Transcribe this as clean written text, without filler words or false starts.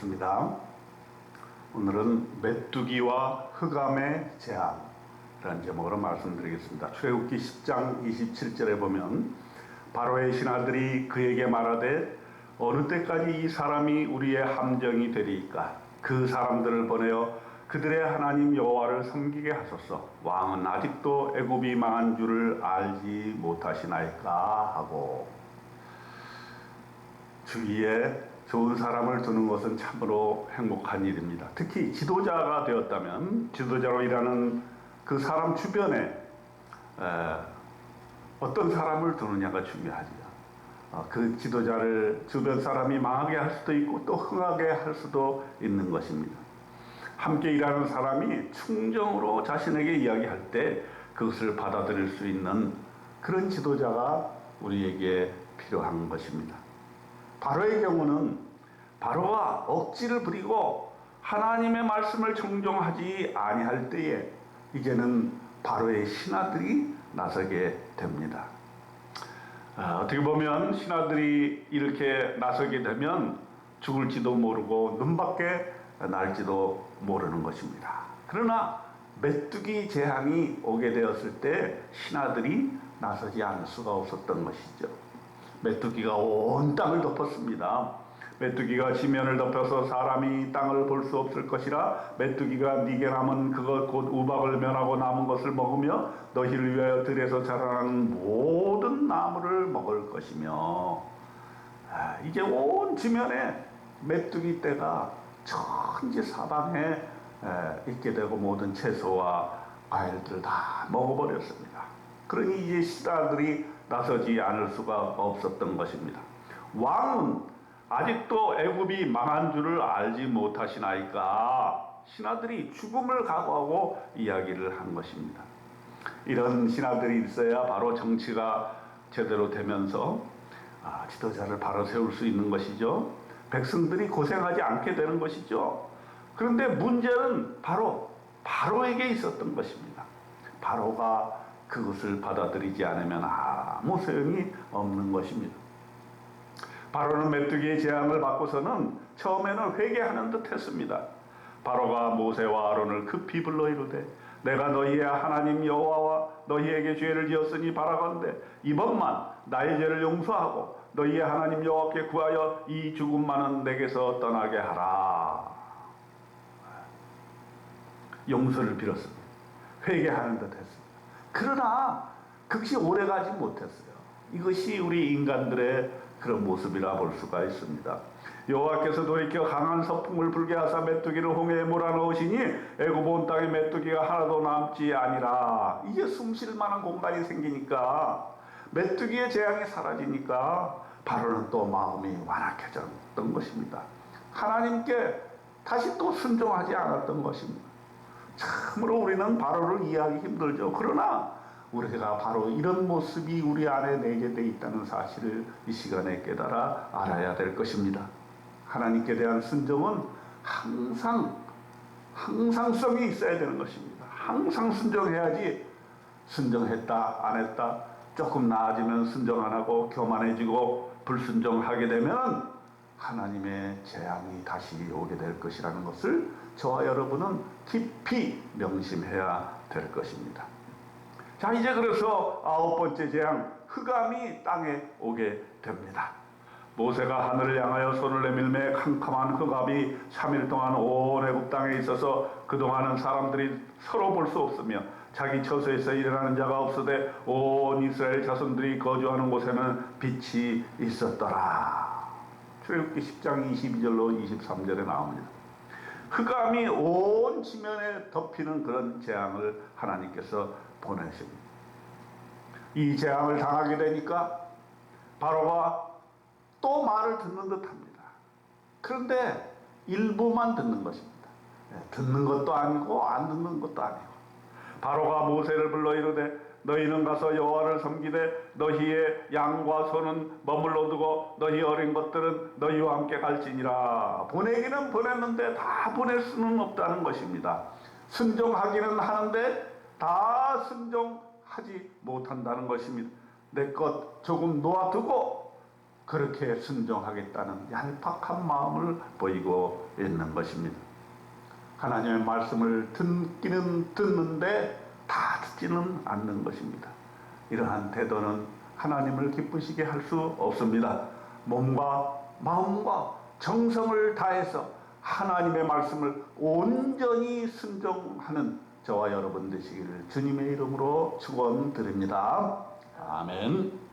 하겠습니다. 오늘은 메뚜기와 흑암의 재앙이라는 제목으로 말씀드리겠습니다. 출애굽기 10장 27절에 보면 바로의 신하들이 그에게 말하되 어느 때까지 이 사람이 우리의 함정이 되리이까? 그 사람들을 보내어 그들의 하나님 여호와를 섬기게 하소서. 왕은 아직도 애굽이 망한 줄을 알지 못하시나이까 하고, 주위에 좋은 사람을 두는 것은 참으로 행복한 일입니다. 특히 지도자가 되었다면 지도자로 일하는 그 사람 주변에 어떤 사람을 두느냐가 중요하죠. 그 지도자를 주변 사람이 망하게 할 수도 있고 또 흥하게 할 수도 있는 것입니다. 함께 일하는 사람이 충정으로 자신에게 이야기할 때 그것을 받아들일 수 있는 그런 지도자가 우리에게 필요한 것입니다. 바로의 경우는 바로가 억지를 부리고 하나님의 말씀을 청종하지 아니할 때에 이제는 바로의 신하들이 나서게 됩니다. 어떻게 보면 신하들이 이렇게 나서게 되면 죽을지도 모르고 눈밖에 날지도 모르는 것입니다. 그러나 메뚜기 재앙이 오게 되었을 때 신하들이 나서지 않을 수가 없었던 것이죠. 메뚜기가 온 땅을 덮었습니다. 메뚜기가 지면을 덮여서 사람이 땅을 볼 수 없을 것이라 메뚜기가 네게 남은 그것 곧 우박을 면하고 남은 것을 먹으며 너희를 위하여 들에서 자라나는 모든 나무를 먹을 것이며, 이제 온 지면에 메뚜기 떼가 천지사방에 있게 되고 모든 채소와 과일들 다 먹어버렸습니다. 그러니 이제 신하들이 나서지 않을 수가 없었던 것입니다. 왕은 아직도 애굽이 망한 줄을 알지 못하시나이까? 신하들이 죽음을 각오하고 이야기를 한 것입니다. 이런 신하들이 있어야 바로 정치가 제대로 되면서 지도자를 바로 세울 수 있는 것이죠. 백성들이 고생하지 않게 되는 것이죠. 그런데 문제는 바로에게 있었던 것입니다. 바로가 그것을 받아들이지 않으면 아무 소용이 없는 것입니다. 바로는 메뚜기의 재앙을 받고서는 처음에는 회개하는 듯 했습니다. 바로가 모세와 아론을 급히 불러 이르되 내가 너희의 하나님 여호와와 너희에게 죄를 지었으니 바라건대 이번만 나의 죄를 용서하고 너희의 하나님 여호와께 구하여 이 죽음만은 내게서 떠나게 하라. 용서를 빌었습니다. 회개하는 듯 했습니다. 그러나 그것이 오래가지 못했어요. 이것이 우리 인간들의 그런 모습이라 볼 수가 있습니다. 여호와께서 돌이켜 강한 서풍을 불게 하사 메뚜기를 홍해에 몰아넣으시니 애굽 온 땅에 메뚜기가 하나도 남지 아니라. 이제 숨쉴 만한 공간이 생기니까, 메뚜기의 재앙이 사라지니까 바로는 또 마음이 완악해졌던 것입니다. 하나님께 다시 또 순종하지 않았던 것입니다. 참으로 우리는 바로를 이해하기 힘들죠. 그러나 우리가 바로 이런 모습이 우리 안에 내재되어 있다는 사실을 이 시간에 깨달아 알아야 될 것입니다. 하나님께 대한 순종은 항상성이 있어야 되는 것입니다. 항상 순종해야지, 순종했다 안 했다 조금 나아지면 순종 안 하고 교만해지고 불순종하게 되면 하나님의 재앙이 다시 오게 될 것이라는 것을 저와 여러분은 깊이 명심해야 될 것입니다. 자, 이제 그래서 9번째 재앙, 흑암이 땅에 오게 됩니다. 모세가 하늘을 향하여 손을 내밀매 캄캄한 흑암이 3일 동안 온 애굽 땅에 있어서 그동안은 사람들이 서로 볼 수 없으며 자기 처소에서 일어나는 자가 없으되 온 이스라엘 자손들이 거주하는 곳에는 빛이 있었더라. 출애굽기 10장 22절로 23절에 나옵니다. 흑암이 온 지면에 덮이는 그런 재앙을 하나님께서 보내십니다. 이 재앙을 당하게 되니까 바로가 또 말을 듣는 듯 합니다. 그런데 일부만 듣는 것입니다. 듣는 것도 아니고 안 듣는 것도 아니고. 바로가 모세를 불러 이르되 너희는 가서 여호와를 섬기되 너희의 양과 소는 머물러 두고 너희 어린 것들은 너희와 함께 갈지니라. 보내기는 보냈는데 다 보낼 수는 없다는 것입니다. 순종하기는 하는데 다 순종하지 못한다는 것입니다. 내 것 조금 놓아두고 그렇게 순종하겠다는 얄팍한 마음을 보이고 있는 것입니다. 하나님의 말씀을 듣기는 듣는데 다 듣지는 않는 것입니다. 이러한 태도는 하나님을 기쁘시게 할 수 없습니다. 몸과 마음과 정성을 다해서 하나님의 말씀을 온전히 순종하는 저와 여러분 되시기를 주님의 이름으로 축원드립니다. 아멘.